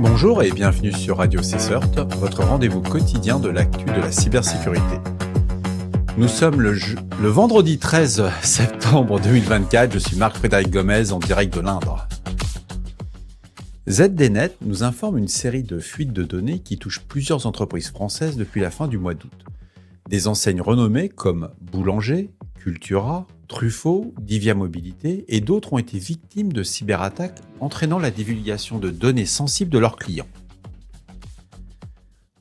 Bonjour et bienvenue sur Radio CSERT, votre rendez-vous quotidien de l'actu de la cybersécurité. Nous sommes le vendredi 13 septembre 2024, je suis Marc-Frédéric Gomez en direct de l'Indre. ZDNet nous informe une série de fuites de données qui touchent plusieurs entreprises françaises depuis la fin du mois d'août. Des enseignes renommées comme Boulanger, Cultura, Truffaut, Divia Mobilité et d'autres ont été victimes de cyberattaques entraînant la divulgation de données sensibles de leurs clients.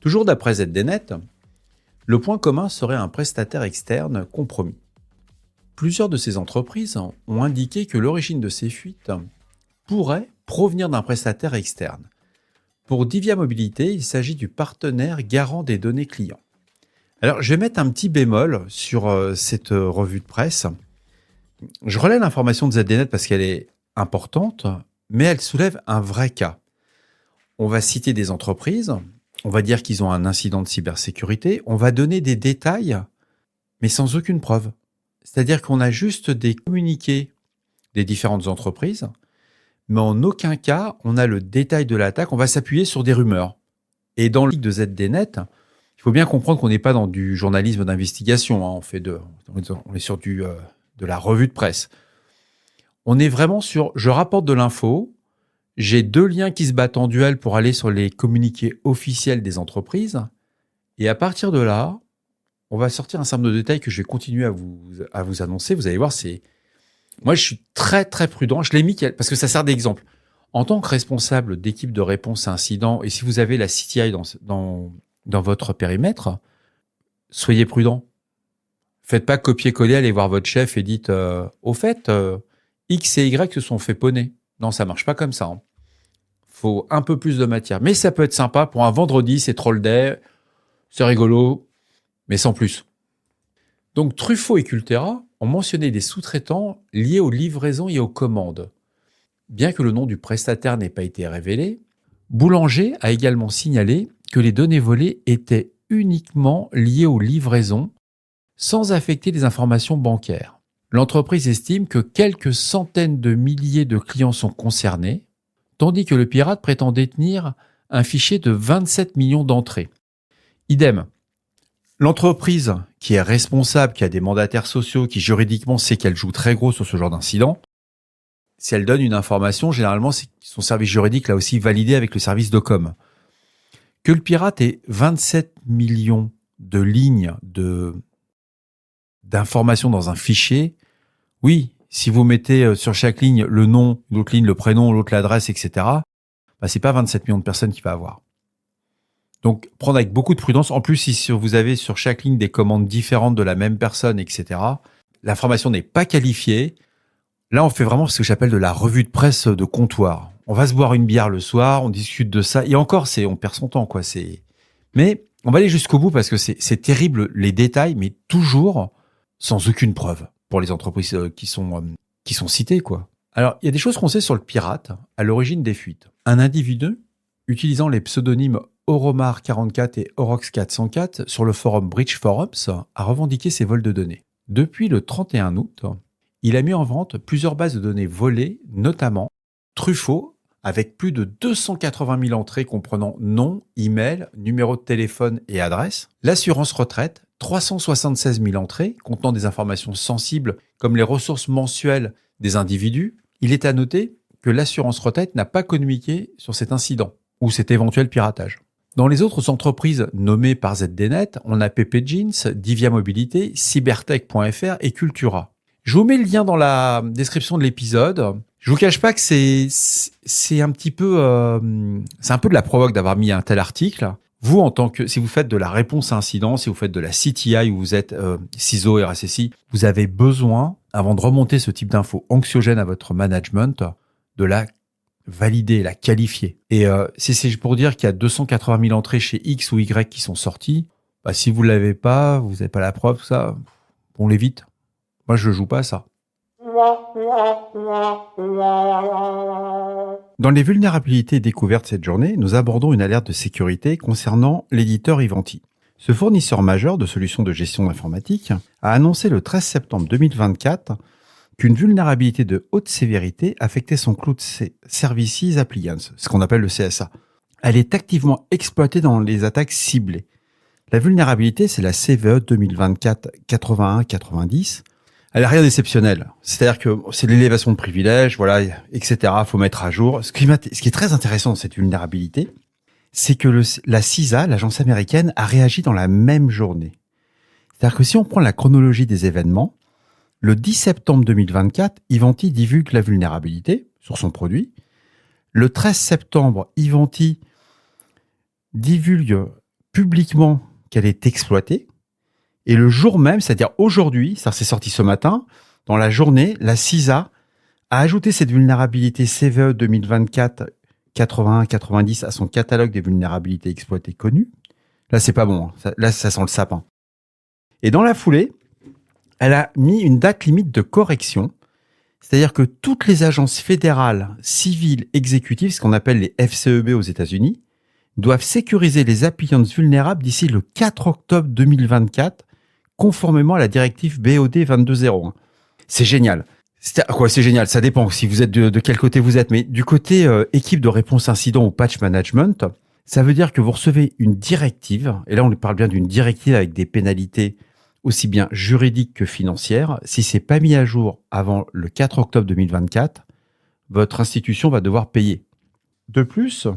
Toujours d'après ZDNet, le point commun serait un prestataire externe compromis. Plusieurs de ces entreprises ont indiqué que l'origine de ces fuites pourrait provenir d'un prestataire externe. Pour Divia Mobilité, il s'agit du partenaire garant des données clients. Alors, je vais mettre un petit bémol sur cette revue de presse. Je relais l'information de ZDNet parce qu'elle est importante, mais elle soulève un vrai cas. On va citer des entreprises, on va dire qu'ils ont un incident de cybersécurité, on va donner des détails, mais sans aucune preuve. C'est-à-dire qu'on a juste des communiqués des différentes entreprises, mais en aucun cas, on a le détail de l'attaque, on va s'appuyer sur des rumeurs. Et dans le leak de ZDNet, il faut bien comprendre qu'on n'est pas dans du journalisme d'investigation, hein, on est sur de la revue de presse. On est vraiment sur « je rapporte de l'info », j'ai deux liens qui se battent en duel pour aller sur les communiqués officiels des entreprises, et à partir de là, on va sortir un certain nombre de détails que je vais continuer à vous annoncer. Vous allez voir, moi je suis très très prudent, je l'ai mis parce que ça sert d'exemple. En tant que responsable d'équipe de réponse à incident, et si vous avez la CTI dans votre périmètre, soyez prudent. Faites pas copier-coller, allez voir votre chef et dites au fait, X et Y se sont fait poney. Non, ça marche pas comme ça. Hein. Faut un peu plus de matière. Mais ça peut être sympa pour un vendredi, c'est Troll Day, c'est rigolo, mais sans plus. Donc Truffaut et Cultura ont mentionné des sous-traitants liés aux livraisons et aux commandes. Bien que le nom du prestataire n'ait pas été révélé, Boulanger a également signalé que les données volées étaient uniquement liées aux livraisons sans affecter les informations bancaires. L'entreprise estime que quelques centaines de milliers de clients sont concernés, tandis que le pirate prétend détenir un fichier de 27 millions d'entrées. Idem, l'entreprise qui est responsable, qui a des mandataires sociaux, qui juridiquement sait qu'elle joue très gros sur ce genre d'incident, si elle donne une information, généralement, c'est son service juridique l'a aussi validé avec le service de com. Que le pirate ait 27 millions de lignes d'informations dans un fichier, oui, si vous mettez sur chaque ligne le nom, l'autre ligne le prénom, l'autre l'adresse, etc., c'est pas 27 millions de personnes qu'il va avoir. Donc, prendre avec beaucoup de prudence. En plus, si vous avez sur chaque ligne des commandes différentes de la même personne, etc., l'information n'est pas qualifiée. Là, on fait vraiment ce que j'appelle de la revue de presse de comptoir. On va se boire une bière le soir, on discute de ça, et encore, on perd son temps, quoi. Mais on va aller jusqu'au bout parce que c'est terrible les détails, mais toujours sans aucune preuve pour les entreprises qui sont citées, quoi. Alors, il y a des choses qu'on sait sur le pirate à l'origine des fuites. Un individu utilisant les pseudonymes Oromar44 et Orox404 sur le forum Breach Forums a revendiqué ses vols de données. Depuis le 31 août, il a mis en vente plusieurs bases de données volées, notamment Truffaut, avec plus de 280 000 entrées comprenant nom, email, numéro de téléphone et adresse. L'assurance retraite, 376 000 entrées contenant des informations sensibles comme les ressources mensuelles des individus. Il est à noter que l'assurance retraite n'a pas communiqué sur cet incident ou cet éventuel piratage. Dans les autres entreprises nommées par ZDNet, on a PP Jeans, Divia Mobilité, Cybertech.fr et Cultura. Je vous mets le lien dans la description de l'épisode. Je vous cache pas que c'est un petit peu, c'est un peu de la provoque d'avoir mis un tel article. Vous, si vous faites de la réponse à incident, si vous faites de la CTI ou vous êtes CISO, RSSI, vous avez besoin, avant de remonter ce type d'infos anxiogènes à votre management, de la valider, la qualifier. Et si c'est pour dire qu'il y a 280 000 entrées chez X ou Y qui sont sorties, si vous l'avez pas, vous n'avez pas la preuve, tout ça, on l'évite. Moi, je ne joue pas à ça. Dans les vulnérabilités découvertes cette journée, nous abordons une alerte de sécurité concernant l'éditeur Ivanti. Ce fournisseur majeur de solutions de gestion informatique a annoncé le 13 septembre 2024 qu'une vulnérabilité de haute sévérité affectait son Cloud Services Appliance, ce qu'on appelle le CSA. elle est activement exploitée dans les attaques ciblées. La vulnérabilité, c'est la CVE 2024-81-90. Elle n'a rien d'exceptionnel. C'est-à-dire que c'est l'élévation de privilèges, voilà, etc. Faut mettre à jour. Ce qui est très intéressant dans cette vulnérabilité, c'est que la CISA, l'agence américaine, a réagi dans la même journée. C'est-à-dire que si on prend la chronologie des événements, le 10 septembre 2024, Ivanti divulgue la vulnérabilité sur son produit. Le 13 septembre, Ivanti divulgue publiquement qu'elle est exploitée. Et le jour même, c'est-à-dire aujourd'hui, ça c'est sorti ce matin, dans la journée, la CISA a ajouté cette vulnérabilité CVE 2024 81-90 à son catalogue des vulnérabilités exploitées connues. Là, c'est pas bon. Là, ça sent le sapin. Et dans la foulée, elle a mis une date limite de correction. C'est-à-dire que toutes les agences fédérales, civiles, exécutives, ce qu'on appelle les FCEB aux États-Unis, doivent sécuriser les appliances vulnérables d'ici le 4 octobre 2024, conformément à la directive BOD 2201. C'est génial. C'est génial, ça dépend si vous êtes de quel côté vous êtes. Mais du côté équipe de réponse incident ou patch management, ça veut dire que vous recevez une directive, et là on parle bien d'une directive avec des pénalités aussi bien juridiques que financières. Si c'est pas mis à jour avant le 4 octobre 2024, votre institution va devoir payer. De plus,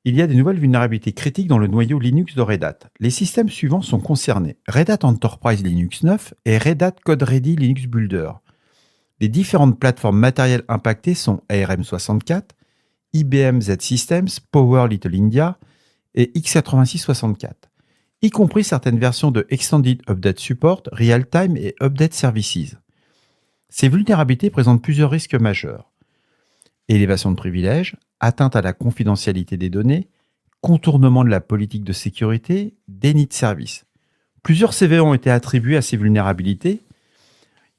il y a des nouvelles vulnérabilités critiques dans le noyau Linux de Red Hat. Les systèmes suivants sont concernés: Red Hat Enterprise Linux 9 et Red Hat Code Ready Linux Builder. Les différentes plateformes matérielles impactées sont ARM64, IBM Z Systems, Power Little India et x86-64, y compris certaines versions de Extended Update Support, Real-Time et Update Services. Ces vulnérabilités présentent plusieurs risques majeurs: élévation de privilèges, atteinte à la confidentialité des données, contournement de la politique de sécurité, déni de service. Plusieurs CVE ont été attribués à ces vulnérabilités.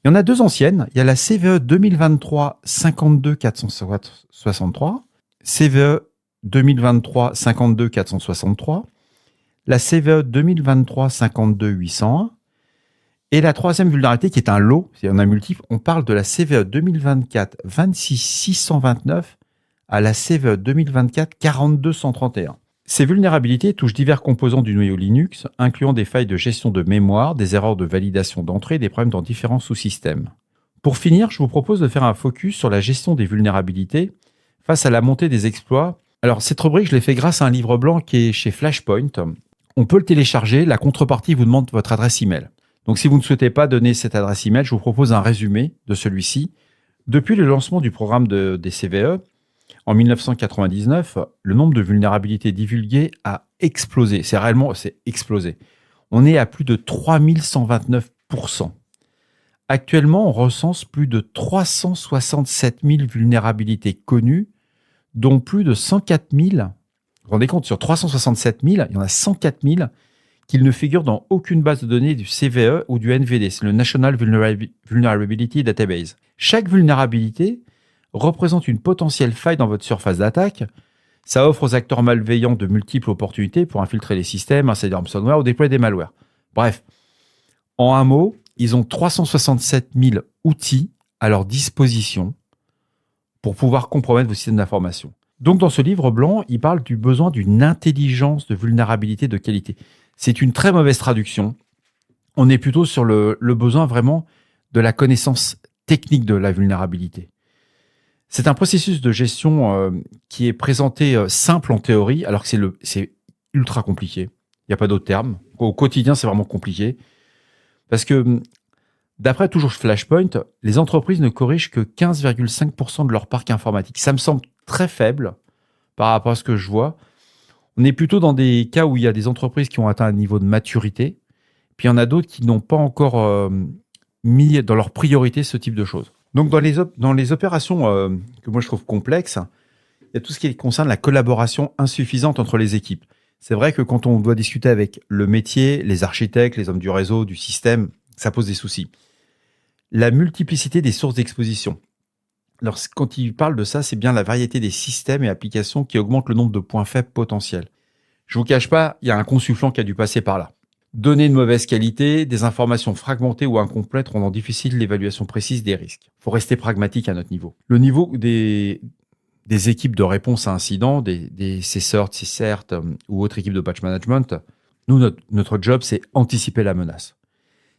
Il y en a deux anciennes. Il y a la CVE 2023-52-463, CVE 2023-52-463, la CVE 2023-52-801, et la troisième vulnérabilité qui est un lot, il y en a multiples, on parle de la CVE 2024-26-629 à la CVE 2024-42-131. Ces vulnérabilités touchent divers composants du noyau Linux, incluant des failles de gestion de mémoire, des erreurs de validation d'entrée et des problèmes dans différents sous-systèmes. Pour finir, je vous propose de faire un focus sur la gestion des vulnérabilités face à la montée des exploits. Alors, cette rubrique, je l'ai fait grâce à un livre blanc qui est chez Flashpoint. On peut le télécharger, la contrepartie vous demande votre adresse email. Donc, si vous ne souhaitez pas donner cette adresse email, je vous propose un résumé de celui-ci. Depuis le lancement du programme des CVE, en 1999, le nombre de vulnérabilités divulguées a explosé. C'est explosé. On est à plus de 3129%. Actuellement, on recense plus de 367 000 vulnérabilités connues, dont plus de 104 000. Vous vous rendez compte, sur 367 000, il y en a 104 000 qui ne figurent dans aucune base de données du CVE ou du NVD. C'est le National Vulnerability Database. Chaque vulnérabilité représente une potentielle faille dans votre surface d'attaque. Ça offre aux acteurs malveillants de multiples opportunités pour infiltrer les systèmes, installer des ransomware ou déployer des malwares. Bref, en un mot, ils ont 367 000 outils à leur disposition pour pouvoir compromettre vos systèmes d'information. Donc dans ce livre blanc, il parle du besoin d'une intelligence de vulnérabilité de qualité. C'est une très mauvaise traduction. On est plutôt sur le besoin vraiment de la connaissance technique de la vulnérabilité. C'est un processus de gestion qui est présenté simple en théorie, alors que c'est ultra compliqué. Il n'y a pas d'autre terme. Au quotidien, c'est vraiment compliqué. Parce que, d'après toujours Flashpoint, les entreprises ne corrigent que 15,5% de leur parc informatique. Ça me semble très faible par rapport à ce que je vois. On est plutôt dans des cas où il y a des entreprises qui ont atteint un niveau de maturité, puis il y en a d'autres qui n'ont pas encore mis dans leur priorité ce type de choses. Donc, dans les opérations que moi je trouve complexes, il y a tout ce qui concerne la collaboration insuffisante entre les équipes. C'est vrai que quand on doit discuter avec le métier, les architectes, les hommes du réseau, du système, ça pose des soucis. La multiplicité des sources d'exposition. Alors, quand il parle de ça, c'est bien la variété des systèmes et applications qui augmente le nombre de points faibles potentiels. Je vous cache pas, il y a un consultant qui a dû passer par là. Données de mauvaise qualité, des informations fragmentées ou incomplètes rendant difficile l'évaluation précise des risques. Il faut rester pragmatique à notre niveau. Le niveau des des équipes de réponse à incidents, des CSERT, CSERT ou autres équipes de patch management, nous, notre job, c'est anticiper la menace.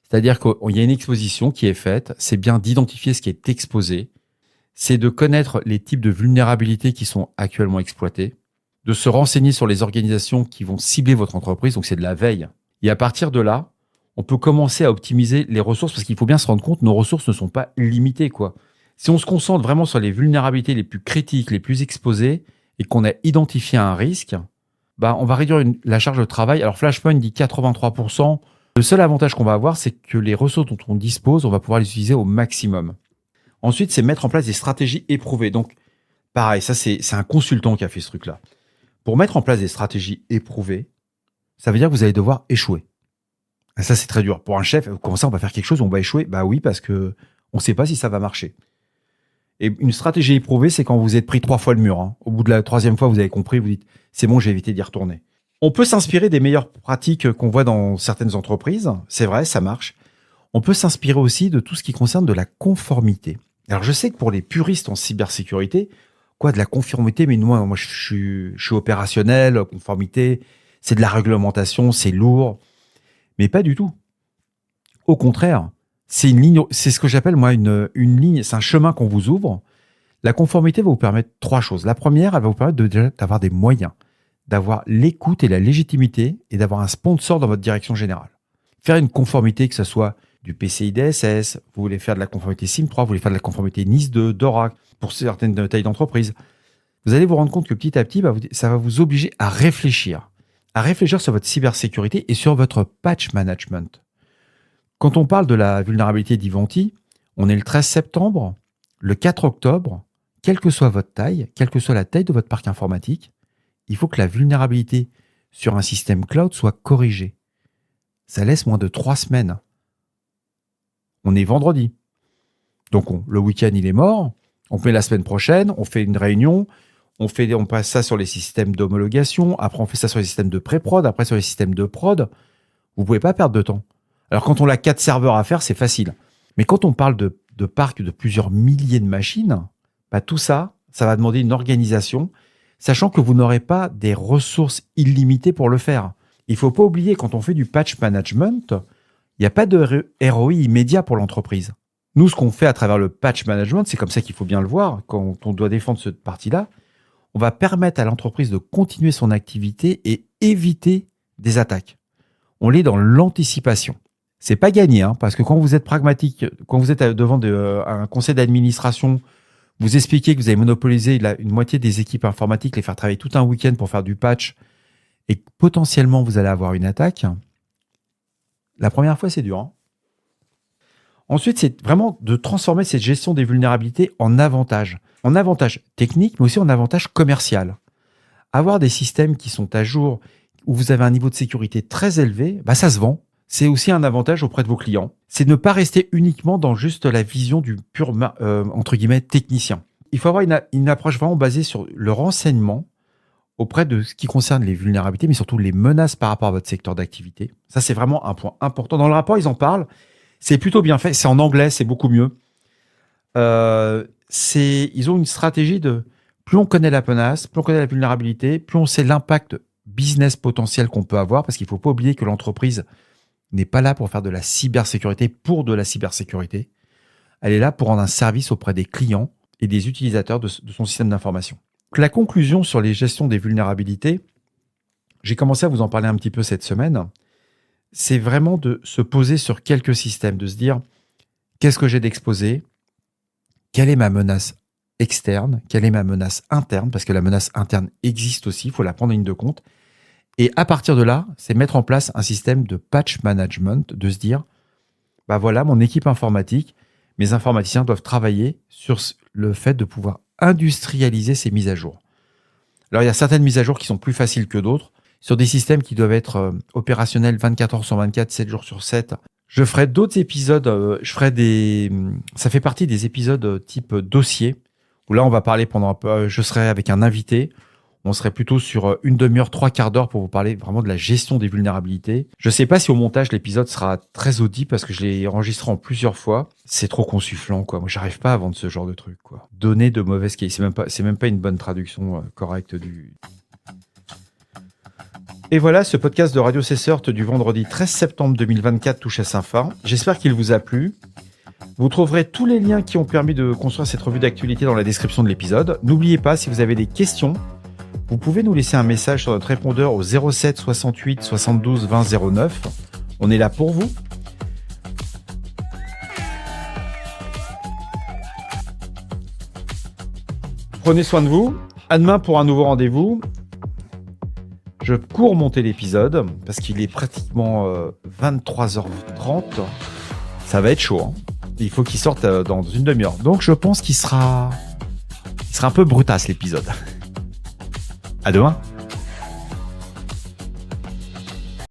C'est-à-dire qu'il y a une exposition qui est faite, c'est bien d'identifier ce qui est exposé, c'est de connaître les types de vulnérabilités qui sont actuellement exploitées, de se renseigner sur les organisations qui vont cibler votre entreprise, donc c'est de la veille. Et à partir de là, on peut commencer à optimiser les ressources, parce qu'il faut bien se rendre compte, nos ressources ne sont pas limitées, quoi. Si on se concentre vraiment sur les vulnérabilités les plus critiques, les plus exposées, et qu'on a identifié un risque, on va réduire la charge de travail. Alors Flashpoint dit 83%. Le seul avantage qu'on va avoir, c'est que les ressources dont on dispose, on va pouvoir les utiliser au maximum. Ensuite, c'est mettre en place des stratégies éprouvées. Donc, pareil, ça c'est un consultant qui a fait ce truc-là. Pour mettre en place des stratégies éprouvées, ça veut dire que vous allez devoir échouer. Et ça, c'est très dur. Pour un chef, comment ça, on va faire quelque chose, on va échouer? Bah oui, parce que on ne sait pas si ça va marcher. Et une stratégie éprouvée, c'est quand vous êtes pris 3 fois le mur. Au bout de la 3e fois, vous avez compris, vous dites, c'est bon, j'ai évité d'y retourner. On peut s'inspirer des meilleures pratiques qu'on voit dans certaines entreprises. C'est vrai, ça marche. On peut s'inspirer aussi de tout ce qui concerne de la conformité. Alors, je sais que pour les puristes en cybersécurité, de la conformité, mais moi je suis opérationnel, conformité, c'est de la réglementation, c'est lourd. Mais pas du tout. Au contraire, c'est une ligne, c'est ce que j'appelle moi une ligne, c'est un chemin qu'on vous ouvre. La conformité va vous permettre 3 choses. La première, elle va vous permettre d'avoir des moyens, d'avoir l'écoute et la légitimité et d'avoir un sponsor dans votre direction générale. Faire une conformité, que ce soit du PCI DSS, vous voulez faire de la conformité SIM3, vous voulez faire de la conformité NIS2, d'Oracle, pour certaines tailles d'entreprise. Vous allez vous rendre compte que petit à petit, ça va vous obliger à réfléchir sur votre cybersécurité et sur votre patch management. Quand on parle de la vulnérabilité d'Ivanti, on est le 13 septembre, le 4 octobre, quelle que soit votre taille, quelle que soit la taille de votre parc informatique, il faut que la vulnérabilité sur un système cloud soit corrigée. Ça laisse moins de 3 semaines. On est vendredi. Donc le week-end, il est mort. On met la semaine prochaine, on fait une réunion, on passe ça sur les systèmes d'homologation, après on fait ça sur les systèmes de pré-prod, après sur les systèmes de prod. Vous ne pouvez pas perdre de temps. Alors quand on a 4 serveurs à faire, c'est facile. Mais quand on parle de parcs de plusieurs milliers de machines, tout ça, ça va demander une organisation, sachant que vous n'aurez pas des ressources illimitées pour le faire. Il ne faut pas oublier, quand on fait du patch management, il n'y a pas de ROI immédiat pour l'entreprise. Nous, ce qu'on fait à travers le patch management, c'est comme ça qu'il faut bien le voir, quand on doit défendre cette partie-là, on va permettre à l'entreprise de continuer son activité et éviter des attaques. On est dans l'anticipation. C'est pas gagné, parce que quand vous êtes pragmatique, quand vous êtes devant un conseil d'administration, vous expliquez que vous avez monopolisé une moitié des équipes informatiques, les faire travailler tout un week-end pour faire du patch, et potentiellement vous allez avoir une attaque. La première fois, c'est dur. Ensuite, c'est vraiment de transformer cette gestion des vulnérabilités en avantage. En avantage technique, mais aussi en avantage commercial. Avoir des systèmes qui sont à jour, où vous avez un niveau de sécurité très élevé, ça se vend. C'est aussi un avantage auprès de vos clients. C'est ne pas rester uniquement dans juste la vision du pur, entre guillemets, technicien. Il faut avoir une approche vraiment basée sur le renseignement auprès de ce qui concerne les vulnérabilités, mais surtout les menaces par rapport à votre secteur d'activité. Ça, c'est vraiment un point important. Dans le rapport, ils en parlent. C'est plutôt bien fait. C'est en anglais, c'est beaucoup mieux. Ils ont une stratégie de plus on connaît la menace, plus on connaît la vulnérabilité, plus on sait l'impact business potentiel qu'on peut avoir, parce qu'il ne faut pas oublier que l'entreprise n'est pas là pour faire de la cybersécurité pour de la cybersécurité. Elle est là pour rendre un service auprès des clients et des utilisateurs de son système d'information. La conclusion sur les gestions des vulnérabilités, j'ai commencé à vous en parler un petit peu cette semaine, c'est vraiment de se poser sur quelques systèmes, de se dire qu'est-ce que j'ai d'exposé, quelle est ma menace externe, quelle est ma menace interne, parce que la menace interne existe aussi, il faut la prendre en ligne de compte. Et à partir de là, c'est mettre en place un système de patch management, de se dire, voilà, mon équipe informatique, mes informaticiens doivent travailler sur le fait de pouvoir industrialiser ces mises à jour. Alors, il y a certaines mises à jour qui sont plus faciles que d'autres, sur des systèmes qui doivent être opérationnels 24 heures sur 24, 7 jours sur 7. Je ferai d'autres épisodes, ça fait partie des épisodes type dossier, où là, on va parler je serai avec un invité, On serait plutôt sur une demi-heure, 3/4 d'heure pour vous parler vraiment de la gestion des vulnérabilités. Je ne sais pas si au montage, l'épisode sera très audible parce que je l'ai enregistré en plusieurs fois. C'est trop consuflant, quoi. Moi, j'arrive pas à vendre ce genre de truc, quoi. Donner de mauvaises qualités. C'est même pas une bonne traduction correcte du... Et voilà, ce podcast de Radio Cessert du vendredi 13 septembre 2024 touche à sa fin. J'espère qu'il vous a plu. Vous trouverez tous les liens qui ont permis de construire cette revue d'actualité dans la description de l'épisode. N'oubliez pas, si vous avez des questions, vous pouvez nous laisser un message sur notre répondeur au 07 68 72 20 09. On est là pour vous. Prenez soin de vous. À demain pour un nouveau rendez-vous. Je cours monter l'épisode parce qu'il est pratiquement 23h30. Ça va être chaud, hein. Il faut qu'il sorte dans une demi-heure. Donc je pense qu'il sera un peu brutasse l'épisode. À demain.